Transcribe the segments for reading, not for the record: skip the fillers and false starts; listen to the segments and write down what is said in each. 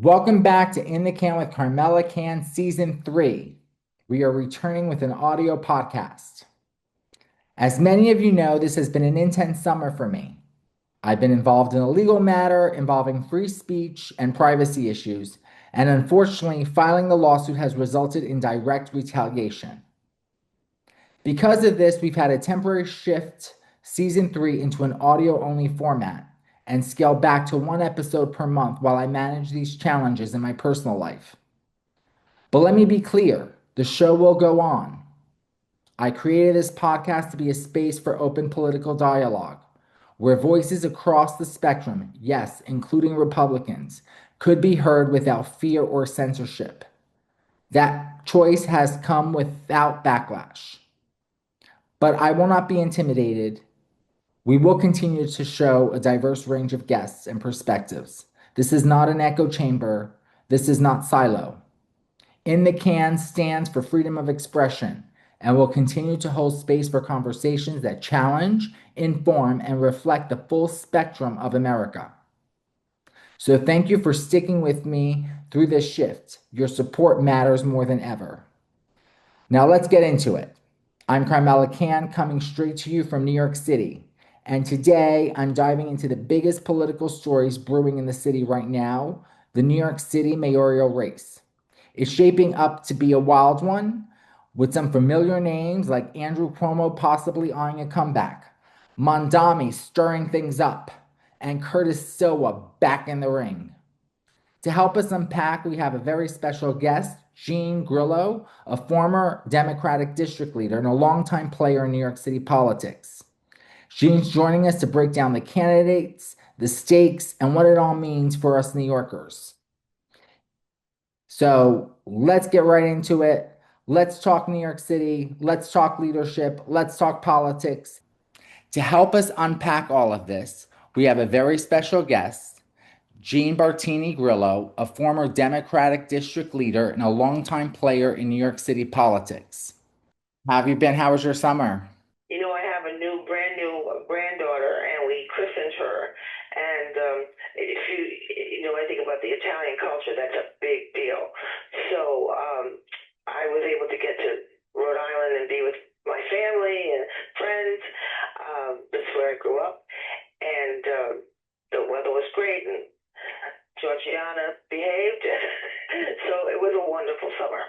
Welcome back to In the Can with Carmella Cann Season 3. We are returning with an audio podcast. As many of you know, this has been an intense summer for me. I've been involved in a legal matter involving free speech and privacy issues, and unfortunately, filing the lawsuit has resulted in direct retaliation. Because of this, we've had a temporary shift Season 3 into an audio-only format and scale back to one episode per month while I manage these challenges in my personal life. But let me be clear, the show will go on. I created this podcast to be a space for open political dialogue, where voices across the spectrum, yes, including Republicans, could be heard without fear or censorship. That choice has come without backlash. But I will not be intimidated. We will continue to show a diverse range of guests and perspectives. This is not an echo chamber. This is not silo. In the Can stands for freedom of expression and will continue to hold space for conversations that challenge, inform, and reflect the full spectrum of America. So thank you for sticking with me through this shift. Your support matters more than ever. Now let's get into it. I'm Carmella Cann, coming straight to you from New York City. And today I'm diving into the biggest political stories brewing in the city right now, the New York City mayoral race. It's shaping up to be a wild one, with some familiar names like Andrew Cuomo possibly eyeing a comeback, Mamdani stirring things up, and Curtis Sliwa back in the ring. To help us unpack, we have a very special guest, Jean Grillo, a former Democratic district leader and a longtime player in New York City politics. Jean's joining us to break down the candidates, the stakes, and what it all means for us New Yorkers. So let's get right into it. Let's talk New York City. Let's talk leadership. Let's talk politics. To help us unpack all of this, we have a very special guest, Jean Bergantini Grillo, a former Democratic district leader and a longtime player in New York City politics. How have you been? How was your summer? I have a brand new granddaughter, and we christened her. And if I think about the Italian culture, that's a big deal. So I was able to get to Rhode Island and be with my family and friends. That's where I grew up, and the weather was great, and Georgiana behaved. So it was a wonderful summer.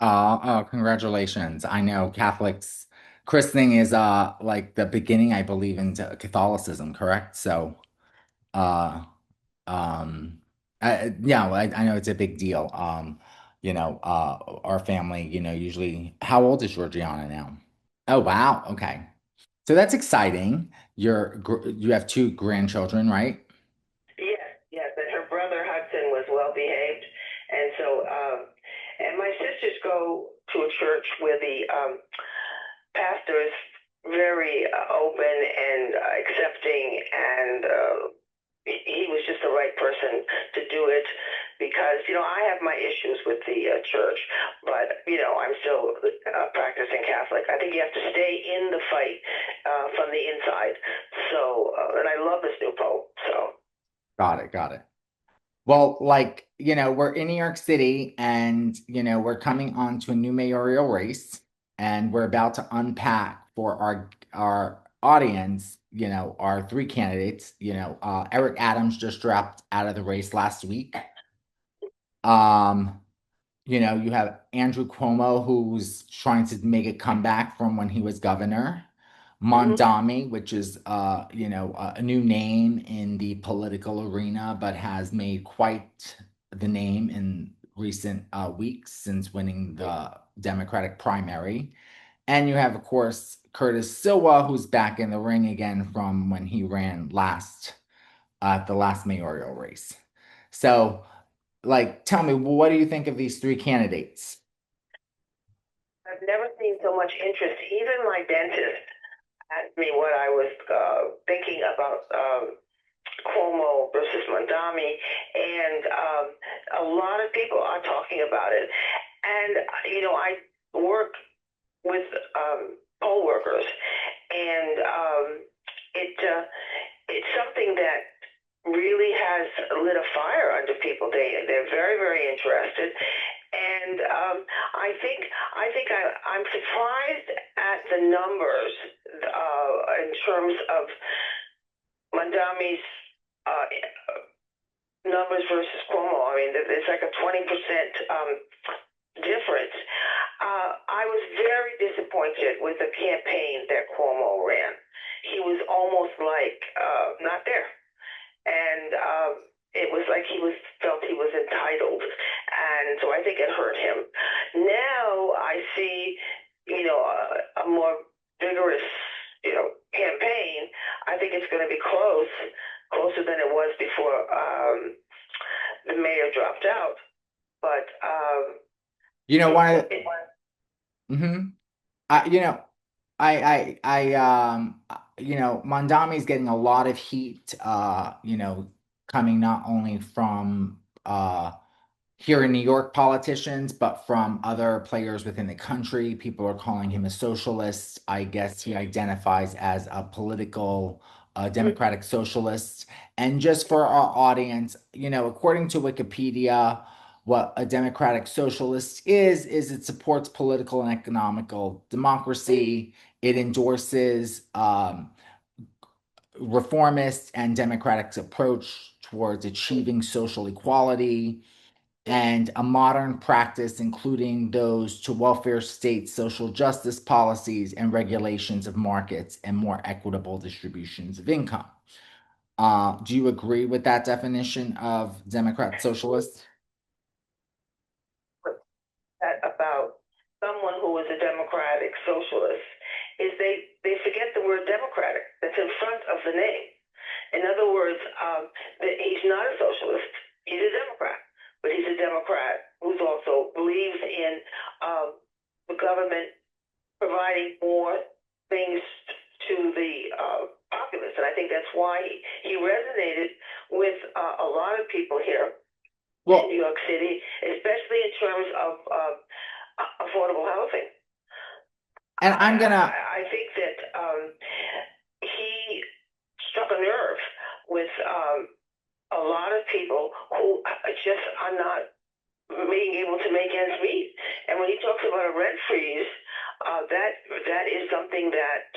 Oh, congratulations. I know Catholics christening is like the beginning, I believe, into Catholicism, correct? So uh yeah, I know it's a big deal. Our family, usually how old is Georgiana now? Oh wow, okay. So that's exciting. You have two grandchildren, right? Yes, yes, and her brother Hudson was well behaved, and so and my sisters go to a church where the pastor is very open and accepting, and he was just the right person to do it because I have my issues with the church, but I'm still practicing Catholic. I think you have to stay in the fight from the inside. So, and I love this new pope. So. Got it, got it. Well, we're in New York City and, we're coming on to a new mayoral race and we're about to unpack for our audience, our three candidates. Eric Adams just dropped out of the race last week. Um, you have Andrew Cuomo, who's trying to make a comeback from when he was governor. Mamdani, which is a new name in the political arena, but has made quite the name in recent weeks since winning the Democratic primary. And you have, of course, Curtis Sliwa, who's back in the ring again from when he ran last at the last mayoral race. So, tell me, what do you think of these three candidates? I've never seen so much interest. Even my dentist asked me what I was thinking about Cuomo versus Mamdani, and a lot of people are talking about it. And I work with poll workers, and it's something that really has lit a fire under people. They're very, very interested. And I'm surprised at the numbers in terms of Mamdani's numbers versus Cuomo. I mean, it's like a 20% difference. I was very disappointed with the campaign that Cuomo ran. He was almost like not there, and it was like felt he was entitled, and so I think it hurt him. Now I see, a more vigorous, campaign. I think it's going to be closer than it was before the mayor dropped out. But You know, why? Mm-hmm. You know, Mamdani's getting a lot of heat, coming not only from here in New York politicians, but from other players within the country. People are calling him a socialist. I guess he identifies as a political democratic socialist. And just for our audience, according to Wikipedia, what a democratic socialist is it supports political and economical democracy. It endorses reformist and democratic approach towards achieving social equality and a modern practice, including those to welfare states, social justice policies, and regulations of markets and more equitable distributions of income. Do you agree with that definition of Democrat socialist? That about someone who is a democratic socialist is they forget the word democratic that's in front of the name. In other words, he's not a socialist. He's a Democrat, but he's a Democrat who's also believes in the government providing more things to the populace, and I think that's why he resonated with a lot of people here in New York City, especially in terms of affordable housing. And I think that he struck a nerve with a lot of people who just are not being able to make ends meet. And when he talks about a rent freeze, that is something that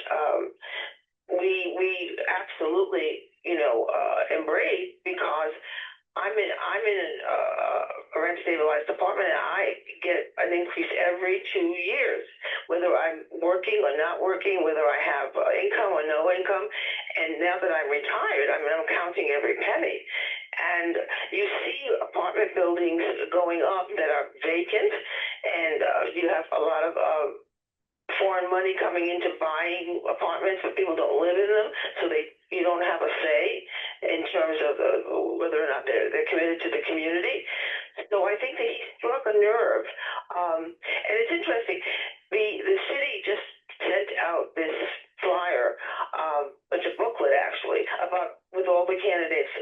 we absolutely embrace, because I'm in a rent stabilized apartment, and I get an increase every 2 years, whether I'm working or not working, whether I have income or no income. And now that I'm retired, I'm counting every penny. And you see apartment buildings going up that are vacant, and you have a lot of foreign money coming into buying apartments, but people don't live in them, so you don't have a say in terms of whether or not they're committed to the community. So I think that he struck a nerve, and it's interesting. The city just sent out this flyer, it's a booklet actually, about with all the candidates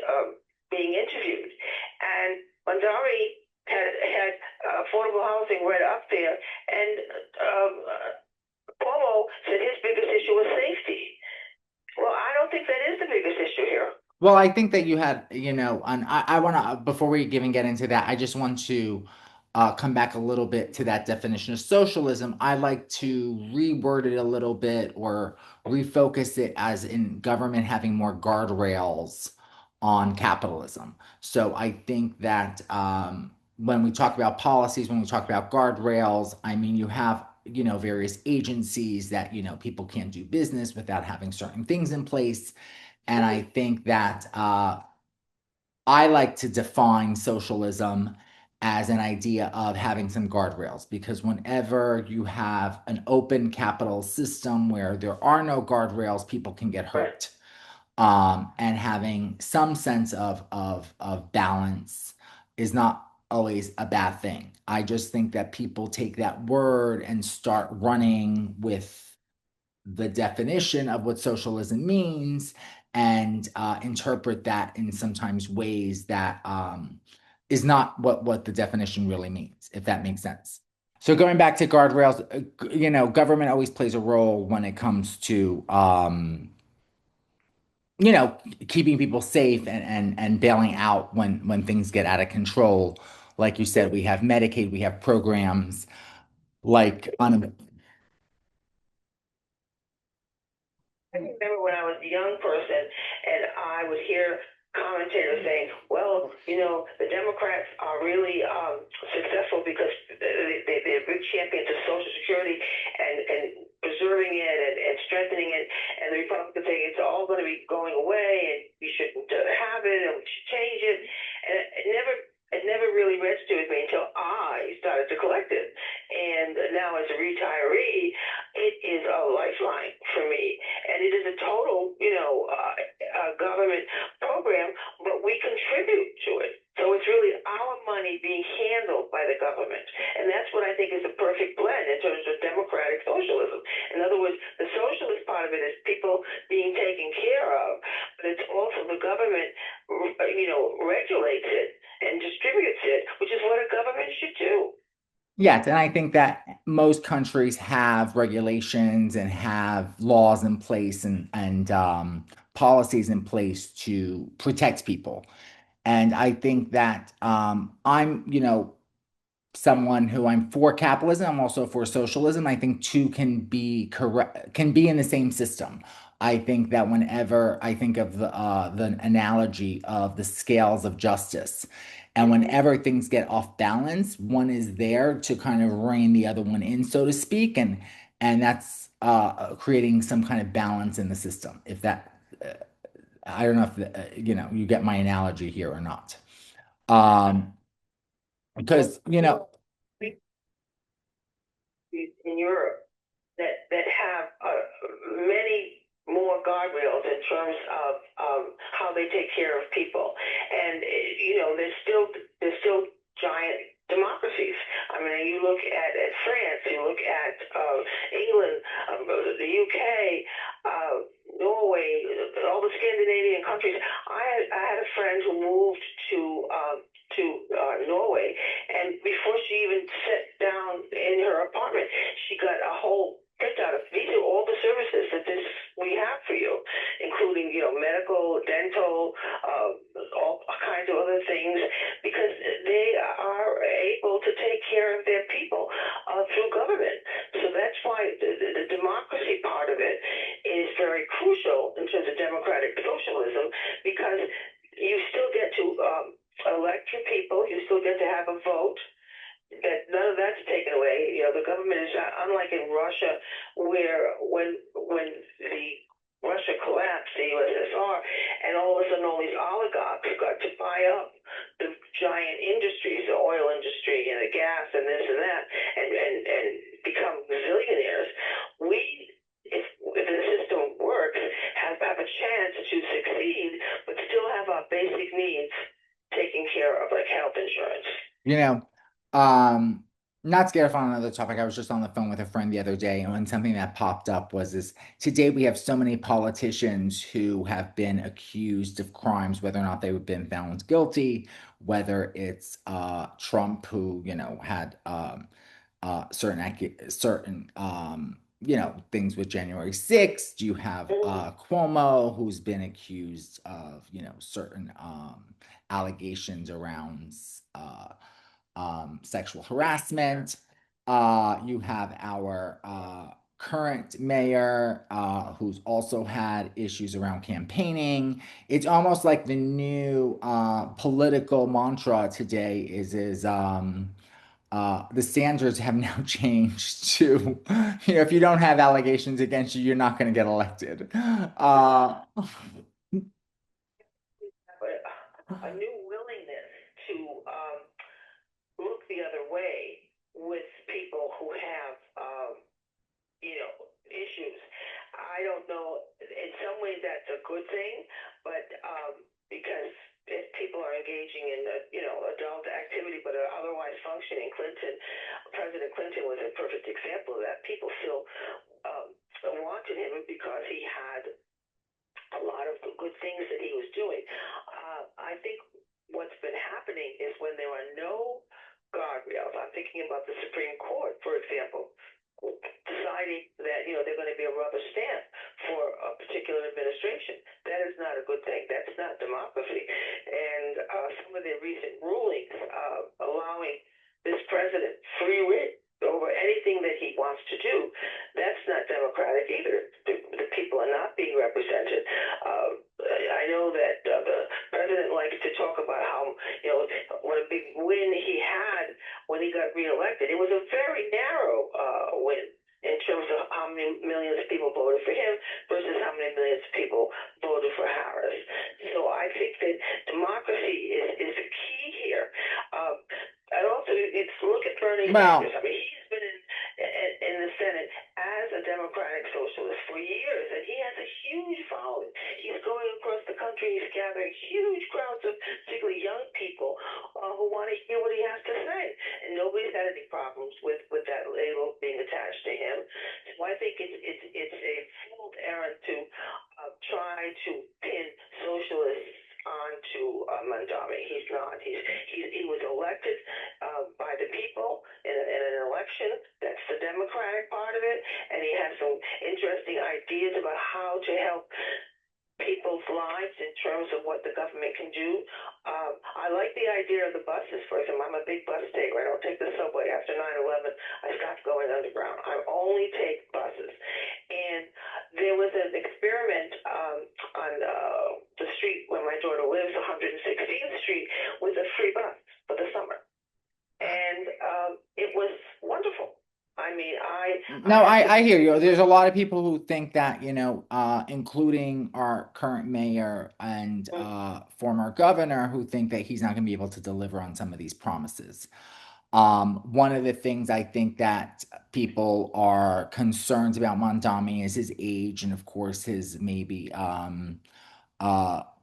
being interviewed, and Mamdani had affordable housing right up there, and Cuomo said his biggest issue was safety. Well, I don't think that is the biggest issue here. Well, I think that you had, and I want to, before we even get into that, I just want to come back a little bit to that definition of socialism. I like to reword it a little bit or refocus it as in government having more guardrails on capitalism. So I think that when we talk about policies, when we talk about guardrails, I mean, you have various agencies that people can't do business without having certain things in place. And I think that I like to define socialism as an idea of having some guardrails, because whenever you have an open capital system where there are no guardrails, people can get hurt. And having some sense of balance is not always a bad thing. I just think that people take that word and start running with the definition of what socialism means and interpret that in sometimes ways that is not what the definition really means, if that makes sense. So going back to guardrails, government always plays a role when it comes to you know, keeping people safe and bailing out when things get out of control. Like you said, we have Medicaid, we have programs like on. I remember when I was a young person and I would hear commentators saying, well, the Democrats are really successful because they're big champions of Social Security and preserving it and strengthening it. And the Republicans saying it's all going to be going away and we shouldn't have it and we should change it. And it never really registered with me until I started to collect it. And now as a retiree, it is a lifeline for me. And it is a total, government program, but we contribute to it. So it's really our money being handled by the government. And that's what I think is the perfect blend in terms of democratic socialism. In other words, the socialist part of it is people being taken care of, but it's also the government, regulates it and distributes it, which is what a government should do. Yes, and I think that most countries have regulations and have laws in place and policies in place to protect people. And I think that I'm, someone who I'm for capitalism. I'm also for socialism. I think two can be correct, can be in the same system. I think that whenever I think of the analogy of the scales of justice, and whenever things get off balance, one is there to kind of rein the other one in, so to speak, and that's creating some kind of balance in the system. If that, I don't know if you get my analogy here or not. Um, because In Europe that have many more guardrails in terms of how they take care of people, and there's still giant democracies. I mean, you look at France, you look at England, the UK, Norway, all the Scandinavian countries. I had a friend who moved to Norway, and before she even sat down in her apartment, she got a whole printout of these are all the services that we have for you, including medical, dental, all kinds of other things, because they are able to take care of their people through government. So that's why the democracy part of it is very crucial in terms of democratic socialism, because you still get to elect your people, you still get to have a vote. That none of that's taken away. The government is unlike in Russia, where when the Russia collapsed, the USSR, and all of a sudden all these oligarchs got to buy up the giant industries, the oil industry and the gas and this and that, and become zillionaires. We, if the system works, have a chance to succeed, but still have our basic needs taken care of, like health insurance. Not to get off on another topic, I was just on the phone with a friend the other day, and when something that popped up was this: today we have so many politicians who have been accused of crimes, whether or not they've been found guilty, whether it's Trump, who, had certain things with January 6th. You have Cuomo, who's been accused of, certain allegations around sexual harassment. You have our current mayor, who's also had issues around campaigning. It's almost like the new political mantra today is the standards have now changed to, if you don't have allegations against you, you're not going to get elected. A new willingness to look the other way with people who have, issues. I don't know. In some ways, that's a good thing, but because if people are engaging in, adult activity but are otherwise functioning, President Clinton was a perfect example of that. People still wanted him because he had a lot of good things that he was doing. I think what's been happening is when there are no guardrails. I'm thinking about the Supreme Court, for example, deciding that they're going to be a rubber stamp for a particular administration. That is not a good thing. That's not democracy. And some of their recent rulings allowing this president free rein over anything that he wants to do, that's not democratic either. The people are not being represented. I know that the president likes to talk about how, what a big win he had when he got reelected. It was a very narrow win in terms of how many millions of people voted for him versus how many millions of people voted for Harris. So I think that democracy is the key here. And also, it's look at Bernie Sanders. I mean, he's been in the Senate as a Democratic socialist for years, and he has a huge following. He's going across the country. He's gathering huge crowds of particularly young people who want to hear what he has to say. And nobody's had any problems with that label being attached to him. So I think it's a fool's errand to try to pin socialists onto Mamdani. He's not. He was elected by the people in an election. That's the Democratic part of it, and he has some interesting ideas about how to help people's lives in terms of what the government can do. I like the idea of the buses. For example, I'm a big bus taker. I don't take the subway. After 9/11, I stopped going underground. I only take buses. And there was an experiment on the street where my daughter lives, 116th Street, with a free bus for the summer. And it was wonderful. I mean, I hear you. There's a lot of people who think that, including our current mayor and former governor, who think that he's not going to be able to deliver on some of these promises. One of the things I think that people are concerned about Mamdani is his age and, of course, his maybe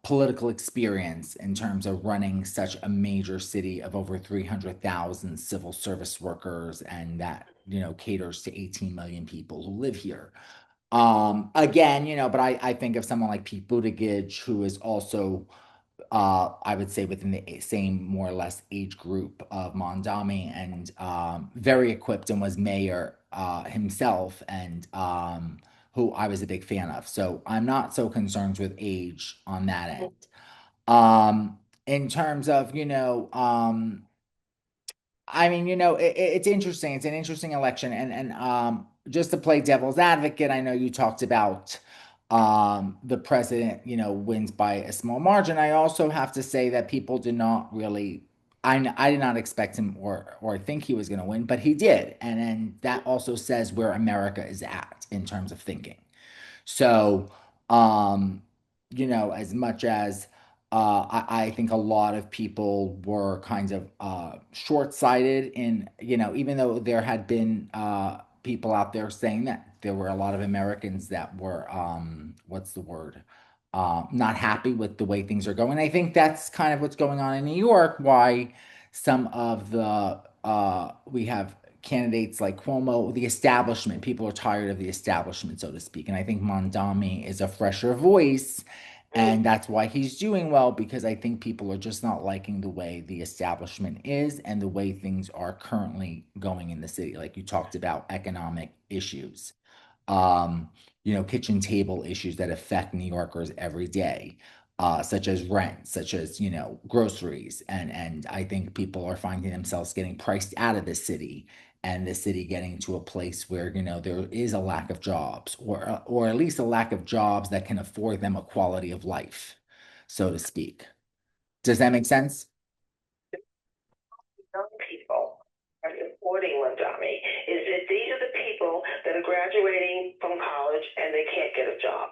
political experience in terms of running such a major city of over 300,000 civil service workers, and that, caters to 18 million people who live here. Again, but I think of someone like Pete Buttigieg, who is also, I would say, within the same more or less age group of Mamdani, and very equipped, and was mayor himself, and who I was a big fan of. So I'm not so concerned with age on that end. In terms of, I mean, it's interesting. It's an interesting election, and just to play devil's advocate, I know you talked about the president, wins by a small margin. I also have to say that people did not really. I did not expect him or think he was going to win, but he did, and that also says where America is at in terms of thinking. So, as much as I think a lot of people were kind of short-sighted in, even though there had been people out there saying that there were a lot of Americans that were, what's the word? Not happy with the way things are going. I think that's kind of what's going on in New York, why some of the, we have candidates like Cuomo, the establishment, people are tired of the establishment, so to speak. And I think Mamdani is a fresher voice, and that's why he's doing well, because I think people are just not liking the way the establishment is and the way things are currently going in the city. Like you talked about economic issues, kitchen table issues that affect New Yorkers every day, such as rent, such as, groceries. And I think people are finding themselves getting priced out of the city, and the city getting to a place where, there is a lack of jobs, or at least a lack of jobs that can afford them a quality of life, so to speak. Does that make sense? Young people are supporting Mamdani is that these are the people that are graduating from college and they can't get a job.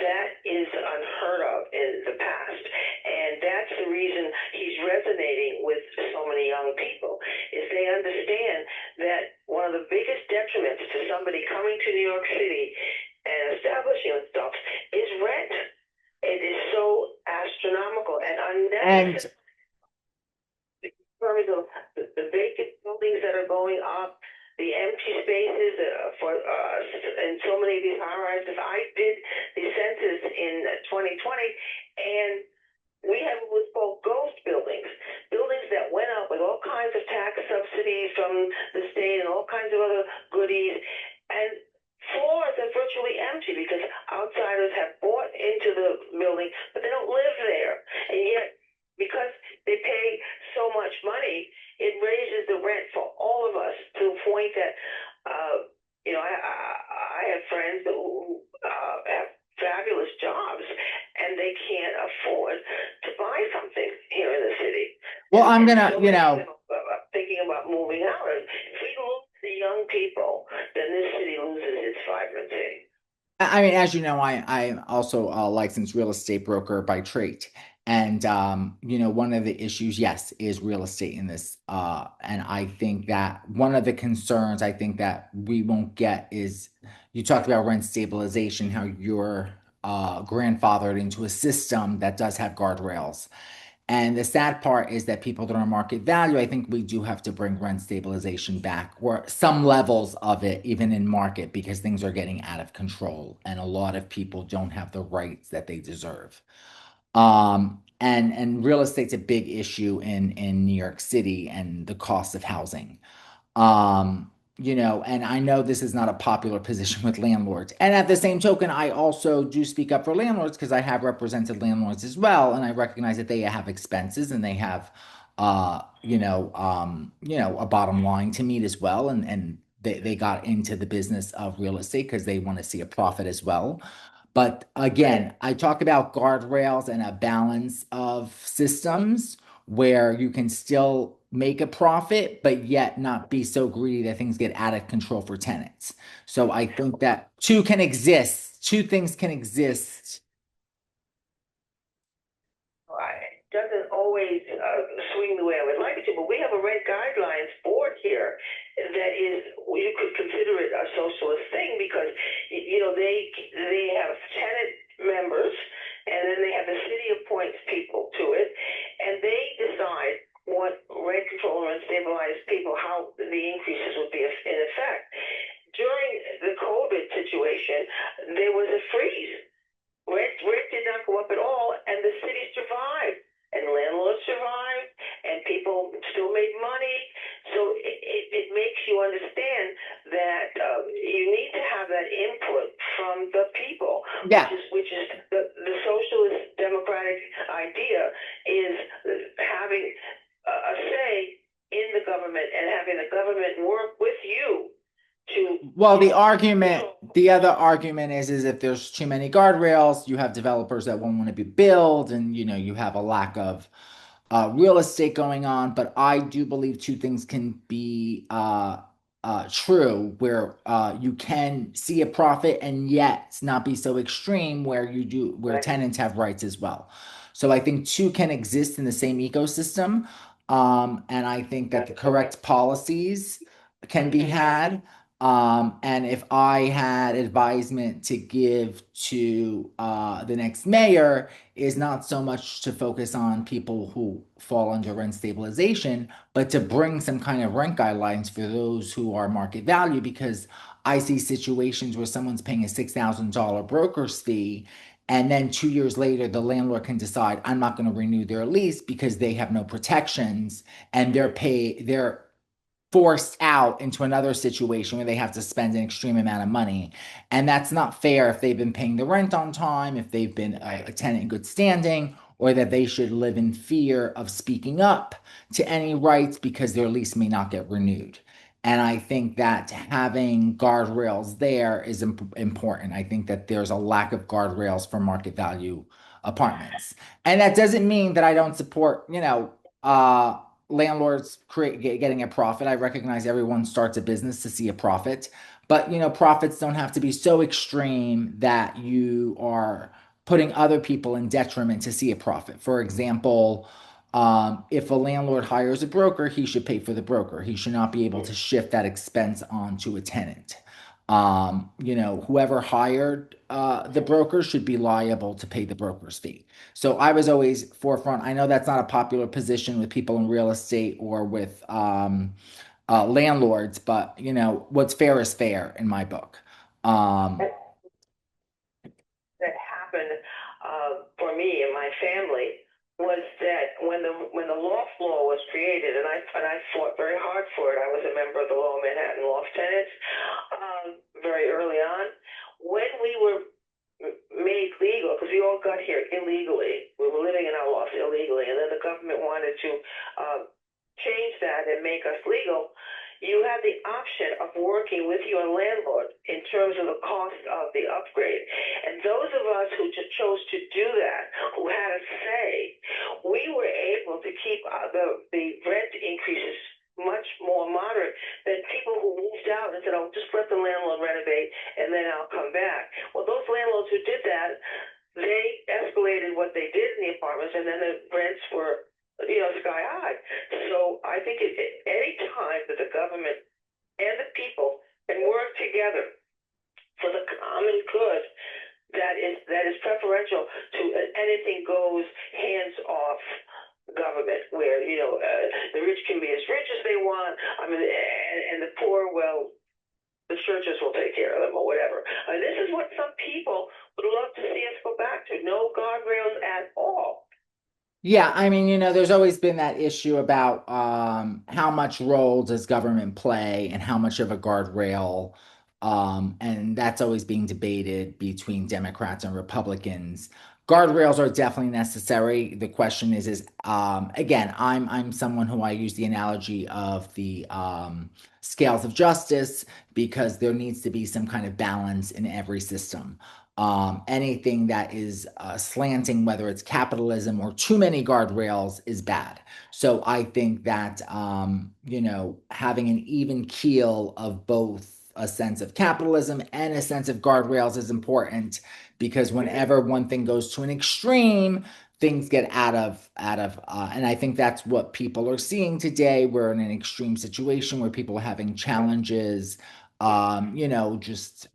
That is unheard of in the past, and that's the reason he's resonating with so many young people, is they understand that one of the biggest detriments to somebody coming to New York City and establishing themselves is rent. It is so astronomical and unnecessary. The vacant buildings that are going up, the empty spaces for in so many of these high rises. I did the census in 2020, and we have what's called ghost buildings, buildings that went up with all kinds of tax subsidies from the state and all kinds of other goodies, and floors are virtually empty because outsiders have bought fabulous jobs, and they can't afford to buy something here in the city. Well, I'm And gonna, so you many know, of them are thinking about moving out. And if we lose the young people, then this city loses its vibrancy. I mean, as you know, I'm also a licensed real estate broker by trade. And you know, one of the issues, yes, is real estate in this. And I think that one of the concerns I think that we won't get is you talked about rent stabilization, how you're grandfathered into a system that does have guardrails. And the sad part is that people that are market value, I think we do have to bring rent stabilization back or some levels of it, even in market, because things are getting out of control and a lot of people don't have the rights that they deserve. And real estate's a big issue in New York City and the cost of housing. You know, and I know this is not a popular position with landlords. And at the same token, I also do speak up for landlords because I have represented landlords as well, and I recognize that they have expenses and they have a bottom line to meet as well. And they got into the business of real estate because they want to see a profit as well. But again, I talk about guardrails and a balance of systems where you can still make a profit, but yet not be so greedy that things get out of control for tenants. So I think that two can exist. Two things can exist. It doesn't always swing the way I would like it to, but we have a rent guidelines board here that is, you could consider it a socialist thing because, you know, they have tenant members and then they have the city appoints people to it and they decide what rent control and rent stabilized people, how the increases would be in effect. During the COVID situation, there was a freeze. Rent did not go up at all, and the city survived, and landlords survived, and people still made money. So it makes you understand that you need to have that input from the people, Yeah. which is the socialist democratic idea is having a say in the government and having the government work with you to. Well, the other argument is if there's too many guardrails, you have developers that won't want to be built, and you know you have a lack of real estate going on. But I do believe two things can be true, where you can see a profit and yet not be so extreme, where tenants have rights as well. So I think two can exist in the same ecosystem, and I think that the correct policies can be had. And if I had advisement to give to the next mayor, is not so much to focus on people who fall under rent stabilization, but to bring some kind of rent guidelines for those who are market value, because I see situations where someone's paying a $6,000 broker's fee, and then 2 years later, the landlord can decide I'm not going to renew their lease because they have no protections, and they're forced out into another situation where they have to spend an extreme amount of money. And that's not fair if they've been paying the rent on time, if they've been a tenant in good standing, or that they should live in fear of speaking up to any rights because their lease may not get renewed. And I think that having guardrails there is important. I think that there's a lack of guardrails for market value apartments. And that doesn't mean that I don't support, landlords getting a profit. I recognize everyone starts a business to see a profit, but profits don't have to be so extreme that you are putting other people in detriment to see a profit. For example, if a landlord hires a broker, he should pay for the broker. He should not be able to shift that expense onto a tenant. Whoever hired the broker should be liable to pay the broker's fee. So I was always forefront. I know that's not a popular position with people in real estate or with landlords, but what's fair is fair in my book. That happened for me and my family was that when the loft law was created, and I fought very hard for it. I was a member of the Lower Manhattan Loft Tenants very early on. When we were made legal, because we all got here illegally, we were living in our lofts illegally, and then the government wanted to change that and make us legal. You have the option of working with your landlord in terms of the cost of the upgrade. And those of us who chose to do that, who had a say, we were able to keep the rent increases much more moderate than people who moved out and said, "Oh, just let the landlord renovate and then I'll come back." Well, those landlords who did that, they escalated what they did in the apartments, and then the rents were, sky high. So I think any time that the government and the people can work together for the common good, that is preferential to anything goes hands off government, where the rich can be as rich as they want. I mean, and the poor, well, the churches will take care of them or whatever. I mean, this is what some people would love to see us go back to. No guardrails at all. Yeah, I mean, there's always been that issue about how much role does government play and how much of a guardrail, and that's always being debated between Democrats and Republicans. Guardrails are definitely necessary. The question is again, I'm someone who I use the analogy of the scales of justice because there needs to be some kind of balance in every system. Anything that is slanting, whether it's capitalism or too many guardrails, is bad. So I think that having an even keel of both a sense of capitalism and a sense of guardrails is important because whenever one thing goes to an extreme, things get and I think that's what people are seeing today. We're in an extreme situation where people are having challenges just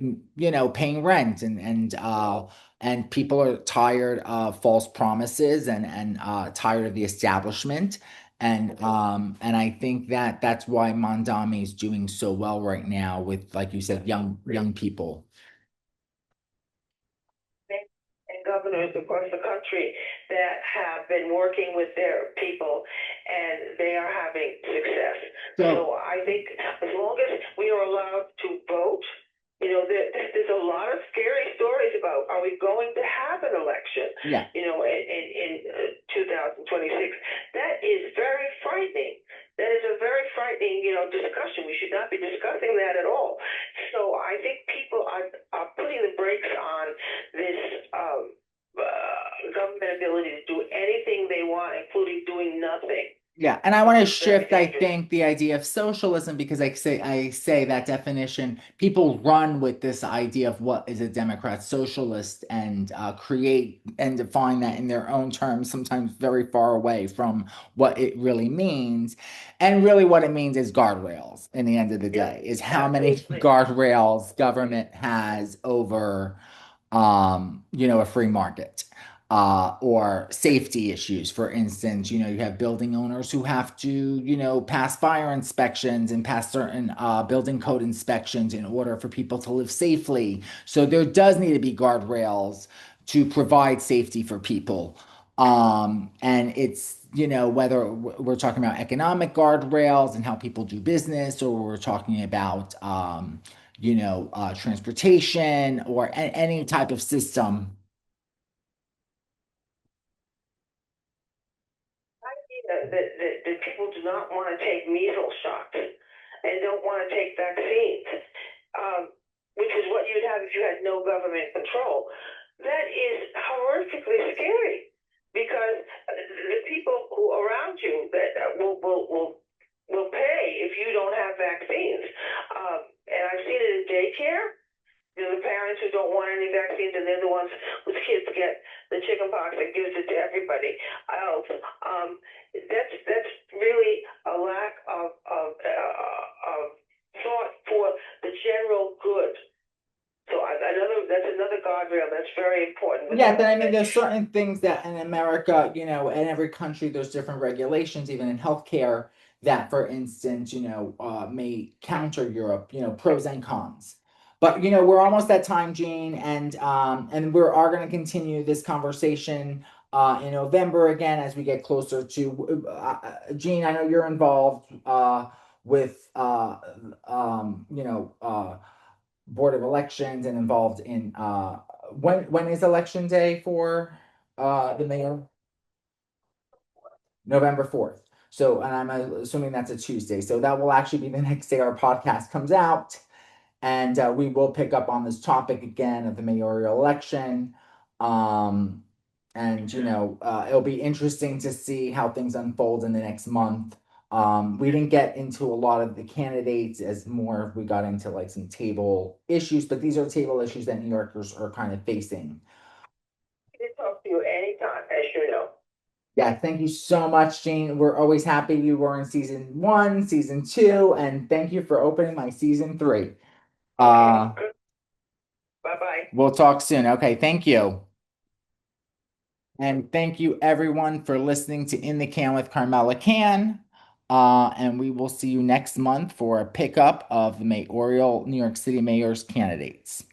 paying rent and people are tired of false promises and tired of the establishment. And I think that that's why Mamdani is doing so well right now with, like you said, young people. And governors across the country that have been working with their people, and they are having success. So I think as long as we are allowed to vote, there's a lot of scary stories about, are we going to have an election? Yeah. In 2026, that is very frightening. That is a very frightening, discussion. We should not be discussing that at all. So I think people are putting the brakes on this government ability to do anything they want, including doing nothing. Yeah, and I want to shift, I think, the idea of socialism because I say that definition, people run with this idea of what is a Democrat socialist and create and define that in their own terms, sometimes very far away from what it really means. And really what it means is guardrails in the end of the day, is how many guardrails government has over a free market. Or safety issues. For instance, you have building owners who have to, pass fire inspections and pass certain building code inspections in order for people to live safely. So there does need to be guardrails to provide safety for people. And it's, whether we're talking about economic guardrails and how people do business, or we're talking about, transportation or any type of system. That people do not want to take measles shots and don't want to take vaccines, which is what you'd have if you had no government control. That is horrifically scary because the people who around you that will pay if you don't have vaccines. And I've seen it in daycare. The parents who don't want any vaccines, and they're the ones whose kids get the chicken pox that gives it to everybody else. That's really a lack of thought for the general good. So that's another guardrail that's very important. Yeah, but I mean, there's certain things that in America, in every country, there's different regulations, even in healthcare, that, for instance, may counter Europe, pros and cons. But we're almost at time, Jean, and we are going to continue this conversation in November again as we get closer to Jean. I know you're involved with Board of Elections and involved in when is election day for the mayor? November 4th. So, and I'm assuming that's a Tuesday. So that will actually be the next day our podcast comes out. And we will pick up on this topic again of the mayoral election. And it'll be interesting to see how things unfold in the next month. We didn't get into a lot of the candidates as more we got into like some table issues, but these are table issues that New Yorkers are kind of facing. I can talk to you anytime, as you know. Yeah, thank you so much, Jane. We're always happy you were in season 1, season 2, and thank you for opening my season 3. Okay, good. Bye-bye. We'll talk soon. Okay, thank you. And thank you everyone for listening to In the Can with Carmella Cann. And we will see you next month for a pickup of the mayoral New York City mayor's candidates.